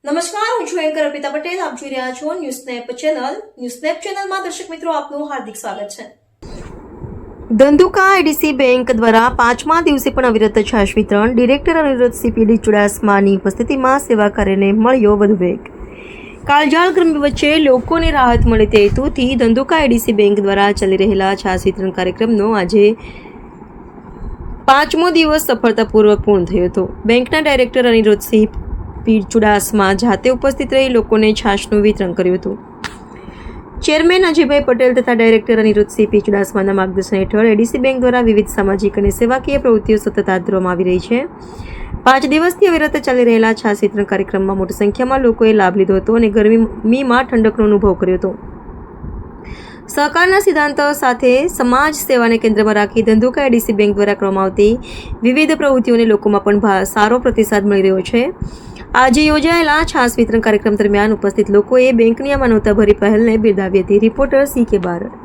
નમસ્કાર, હું છું એન્કર અર્પિતા પટેલ. આપ જોઈ રહ્યા છો ન્યૂઝનેપ ચેનલ. ન્યૂઝનેપ ચેનલમાં દર્શક મિત્રો આપનું હાર્દિક સ્વાગત છે. ધંધુકા એડીસી બેંક દ્વારા 5મા દિવસે પણ અવિરત છાશ વિતરણ. ડિરેક્ટર અનિરુદ્ધ સીપીડી ચુડાસમાની ઉપસ્થિતિમાં સેવા કાર્યને મળ્યો વધુ વેગ. કાળઝાળ ગરમી વચ્ચે લોકોને રાહત મળે તે હેતુથી ધંધુકા એડીસી બેંક દ્વારા ચાલી રહેલા છાશ વિતરણ કાર્યક્રમનો આજે 5મો દિવસ સફળતાપૂર્વક પૂર્ણ થયો હતો. બેંકના ડાયરેક્ટર અનિરુદ્ધ પીર ચુડાસમા જાતે ઉપસ્થિત રહી લોકોને છાશનું વિતરણ કર્યું હતું. ચેરમેન અજયભાઈ પટેલ તથા ડાયરેક્ટર અનિરુદ્ધ પીર ચુડાસમાના માર્ગદર્શન હેઠળ એડીસી બેંક દ્વારા વિવિધ સામાજિક અને સેવાકીય પ્રવૃત્તિઓ સતત હાથ ધરવામાં આવી રહી છે. 5 દિવસથી અવિરત ચાલી રહેલા છાશ વિતરણ કાર્યક્રમમાં મોટી સંખ્યામાં લોકોએ લાભ લીધો હતો અને ગરમીમાં ઠંડકનો અનુભવ કર્યો હતો. સહકારના સિદ્ધાંતો સાથે સમાજ સેવાને કેન્દ્રમાં રાખી ધંધુકા એડીસી બેંક દ્વારા કરવામાં આવતી વિવિધ પ્રવૃત્તિઓને લોકોમાં પણ સારો પ્રતિસાદ મળી રહ્યો છે. આજે યોજાયેલા છાશ વિતરણ કાર્યક્રમ દરમિયાન ઉપસ્થિત લોકોએ બેંકની આ માનવતાભરી પહેલને બિરદાવી હતી. Reporter CK Barad.